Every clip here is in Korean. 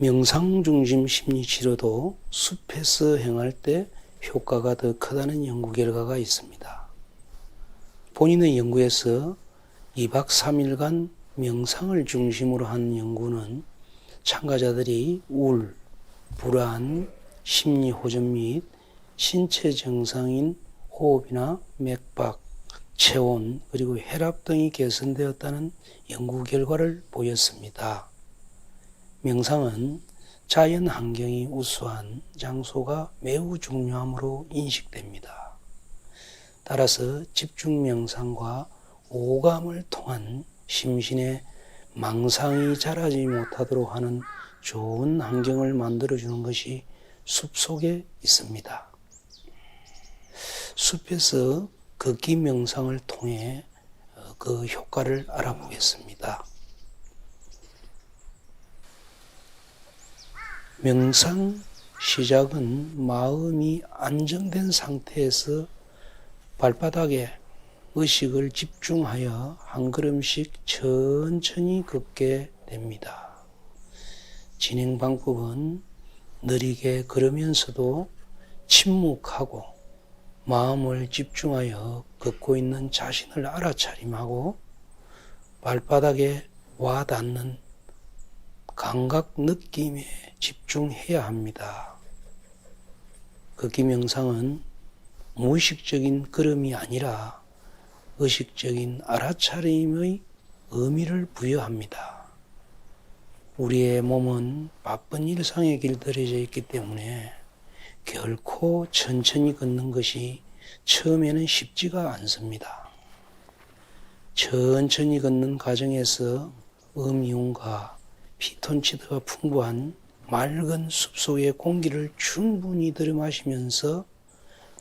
명상 중심 심리 치료도 숲에서 행할 때 효과가 더 크다는 연구 결과가 있습니다. 본인의 연구에서 2박 3일간 명상을 중심으로 한 연구는 참가자들이 우울, 불안, 심리 호전 및 신체 증상인 호흡이나 맥박, 체온, 그리고 혈압 등이 개선되었다는 연구 결과를 보였습니다. 명상은 자연 환경이 우수한 장소가 매우 중요함으로 인식됩니다. 따라서 집중 명상과 오감을 통한 심신의 망상이 자라지 못하도록 하는 좋은 환경을 만들어주는 것이 숲속에 있습니다. 숲에서 걷기 명상을 통해 그 효과를 알아보겠습니다. 명상 시작은 마음이 안정된 상태에서 발바닥에 의식을 집중하여 한 걸음씩 천천히 걷게 됩니다. 진행 방법은 느리게 걸으면서도 침묵하고 마음을 집중하여 걷고 있는 자신을 알아차림하고 발바닥에 와닿는 감각 느낌에 집중해야 합니다. 걷기 명상은 무의식적인 걸음이 아니라 의식적인 알아차림의 의미를 부여합니다. 우리의 몸은 바쁜 일상에 길들여져 있기 때문에 결코 천천히 걷는 것이 처음에는 쉽지가 않습니다. 천천히 걷는 과정에서 음이온과 피톤치드가 풍부한 맑은 숲속의 공기를 충분히 들이마시면서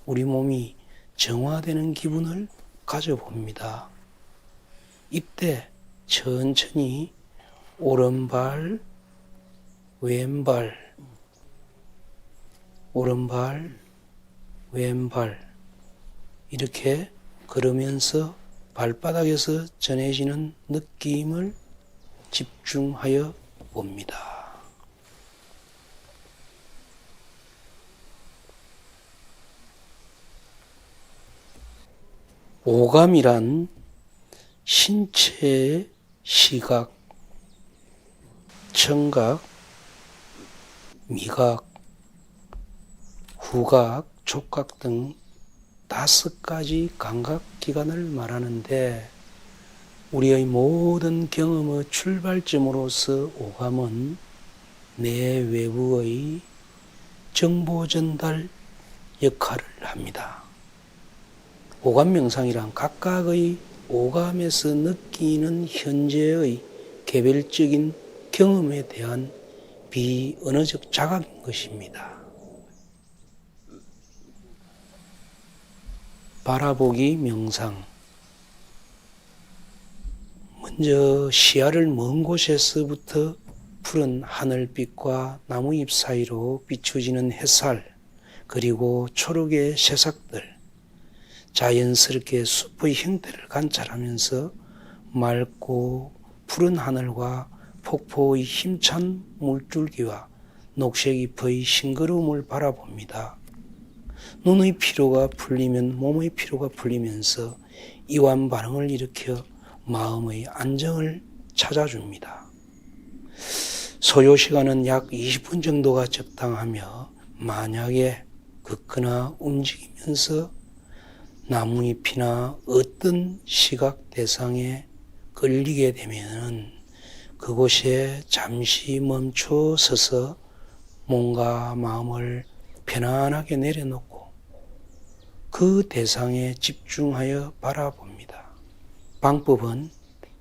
우리 몸이 정화되는 기분을 가져봅니다. 이때 천천히 오른발, 왼발, 오른발, 왼발 이렇게 걸으면서 발바닥에서 전해지는 느낌을 집중하여 봅니다. 오감이란 신체의 시각, 청각, 미각, 후각, 촉각 등 5가지 감각기관을 말하는데 우리의 모든 경험의 출발점으로서 오감은 내 외부의 정보 전달 역할을 합니다. 오감 명상이란 각각의 오감에서 느끼는 현재의 개별적인 경험에 대한 비언어적 자각인 것입니다. 바라보기 명상. 먼저 시야를 먼 곳에서부터 푸른 하늘빛과 나무잎 사이로 비춰지는 햇살, 그리고 초록의 새싹들, 자연스럽게 숲의 형태를 관찰하면서 맑고 푸른 하늘과 폭포의 힘찬 물줄기와 녹색잎의 싱그러움을 바라봅니다. 눈의 피로가 풀리면 몸의 피로가 풀리면서 이완 반응을 일으켜 마음의 안정을 찾아줍니다. 소요 시간은 약 20분 정도가 적당하며 만약에 걷거나 움직이면서 나무잎이나 어떤 시각 대상에 걸리게 되면 그곳에 잠시 멈춰 서서 몸과 마음을 편안하게 내려놓고 그 대상에 집중하여 바라봅니다. 방법은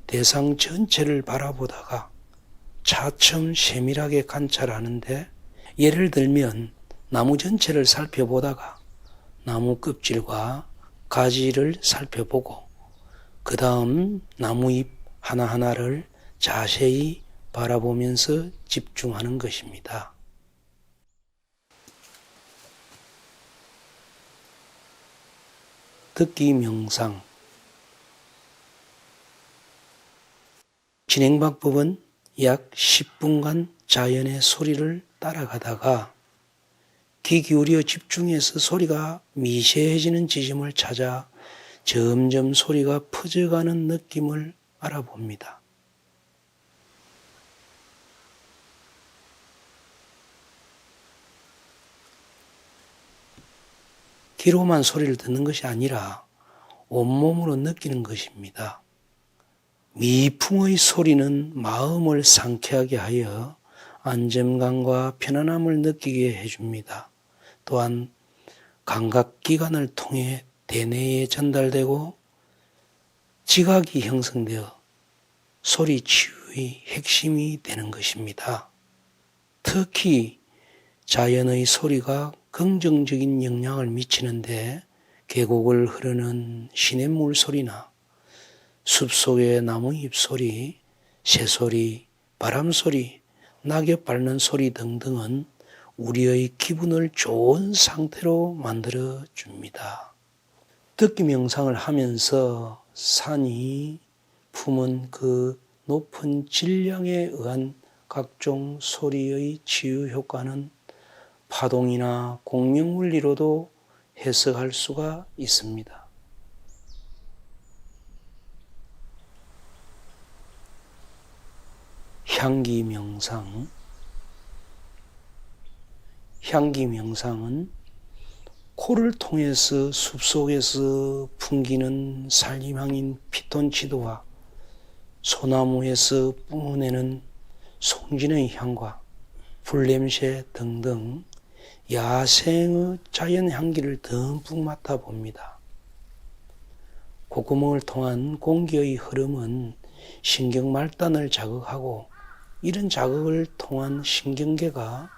대상 전체를 바라보다가 차츰 세밀하게 관찰하는데 예를 들면 나무 전체를 살펴보다가 나무 껍질과 가지를 살펴보고 그 다음 나무잎 하나하나를 자세히 바라보면서 집중하는 것입니다. 듣기 명상. 진행 방법은 약 10분간 자연의 소리를 따라가다가 귀 기울여 집중해서 소리가 미세해지는 지점을 찾아 점점 소리가 퍼져가는 느낌을 알아봅니다. 귀로만 소리를 듣는 것이 아니라 온몸으로 느끼는 것입니다. 미풍의 소리는 마음을 상쾌하게 하여 안정감과 편안함을 느끼게 해줍니다. 또한 감각기관을 통해 대뇌에 전달되고 지각이 형성되어 소리 치유의 핵심이 되는 것입니다. 특히 자연의 소리가 긍정적인 영향을 미치는데 계곡을 흐르는 시냇물 소리나 숲속의 나무잎 소리, 새소리, 바람소리, 낙엽 밟는 소리 등등은 우리의 기분을 좋은 상태로 만들어 줍니다. 듣기 명상을 하면서 산이 품은 그 높은 질량에 의한 각종 소리의 치유 효과는 파동이나 공명원리로도 해석할 수가 있습니다. 향기 명상. 향기 명상은 코를 통해서 숲속에서 풍기는 산림향인 피톤치드와 소나무에서 뿜어내는 송진의 향과 불냄새 등등 야생의 자연 향기를 듬뿍 맡아봅니다. 콧구멍을 통한 공기의 흐름은 신경 말단을 자극하고 이런 자극을 통한 신경계가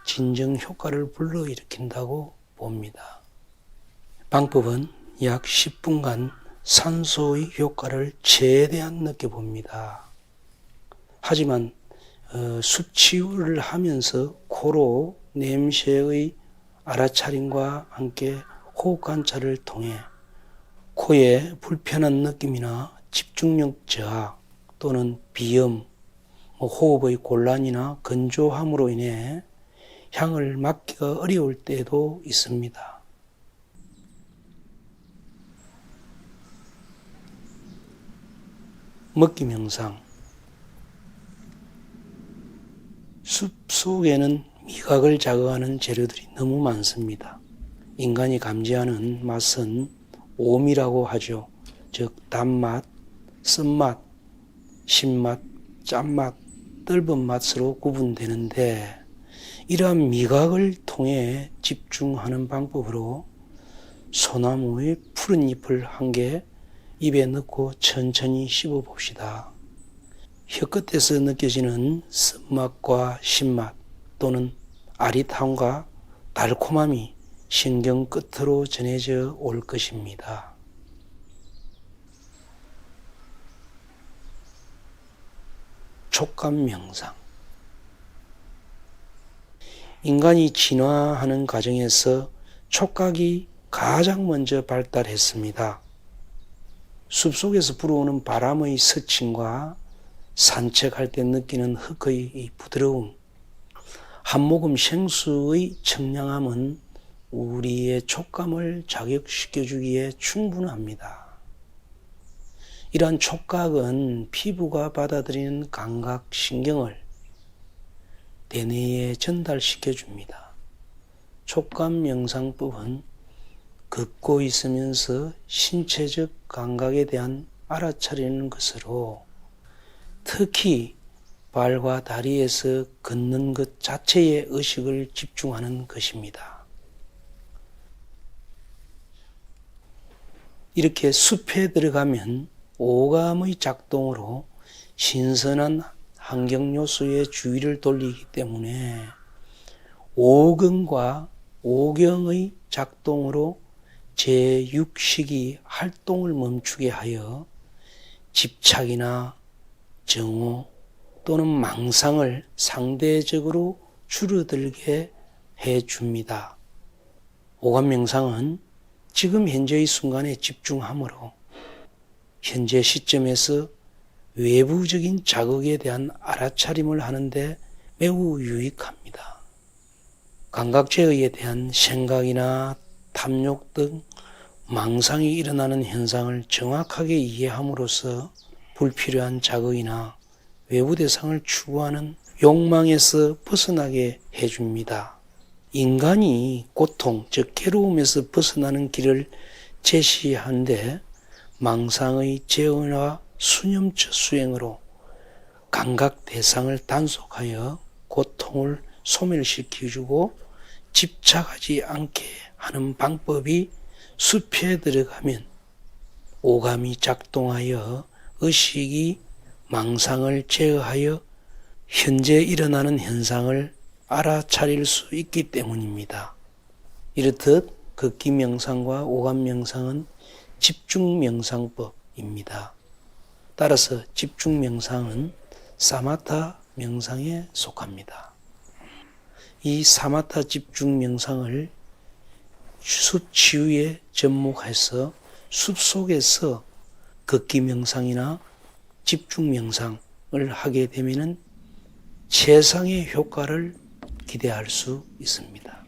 진정 효과를 불러일으킨다고 봅니다. 방법은 약 10분간 산소의 효과를 최대한 느껴봅니다. 하지만 숲치유를 하면서 코로 냄새의 알아차림과 함께 호흡 관찰을 통해 코에 불편한 느낌이나 집중력 저하 또는 비염, 호흡의 곤란이나 건조함으로 인해 향을 맡기가 어려울 때도 있습니다. 먹기 명상. 숲속에는 미각을 자극하는 재료들이 너무 많습니다. 인간이 감지하는 맛은 오미라고 하죠. 즉 단맛, 쓴맛, 신맛, 짠맛, 떫은 맛으로 구분되는데 이러한 미각을 통해 집중하는 방법으로 소나무의 푸른 잎을 한 개 입에 넣고 천천히 씹어 봅시다. 혀끝에서 느껴지는 쓴맛과 신맛 또는 아릿함과 달콤함이 신경 끝으로 전해져 올 것입니다. 촉감 명상. 인간이 진화하는 과정에서 촉각이 가장 먼저 발달했습니다. 숲속에서 불어오는 바람의 스침과 산책할 때 느끼는 흙의 부드러움, 한 모금 생수의 청량함은 우리의 촉감을 자극시켜주기에 충분합니다. 이러한 촉각은 피부가 받아들이는 감각신경을 대뇌에 전달시켜줍니다. 촉감 명상법은 걷고 있으면서 신체적 감각에 대한 알아차리는 것으로 특히 발과 다리에서 걷는 것 자체의 의식을 집중하는 것입니다. 이렇게 숲에 들어가면 오감의 작동으로 신선한 환경 요소에 주의를 돌리기 때문에 오근과 오경의 작동으로 제6식이 활동을 멈추게 하여 집착이나 정오 또는 망상을 상대적으로 줄어들게 해줍니다. 오감 명상은 지금 현재의 순간에 집중함으로 현재 시점에서 외부적인 자극에 대한 알아차림을 하는데 매우 유익합니다. 감각제어에 대한 생각이나 탐욕 등 망상이 일어나는 현상을 정확하게 이해함으로써 불필요한 자극이나 외부 대상을 추구하는 욕망에서 벗어나게 해줍니다. 인간이 고통, 즉 괴로움에서 벗어나는 길을 제시하는데 망상의 제어와 수념처 수행으로 감각 대상을 단속하여 고통을 소멸시켜주고 집착하지 않게 하는 방법이 숲에 들어가면 오감이 작동하여 의식이 망상을 제어하여 현재 일어나는 현상을 알아차릴 수 있기 때문입니다. 이렇듯 걷기 명상과 오감 명상은 집중 명상법입니다. 따라서 집중 명상은 사마타 명상에 속합니다. 이 사마타 집중 명상을 숲 치유에 접목해서 숲속에서 걷기 명상이나 집중 명상을 하게 되면 최상의 효과를 기대할 수 있습니다.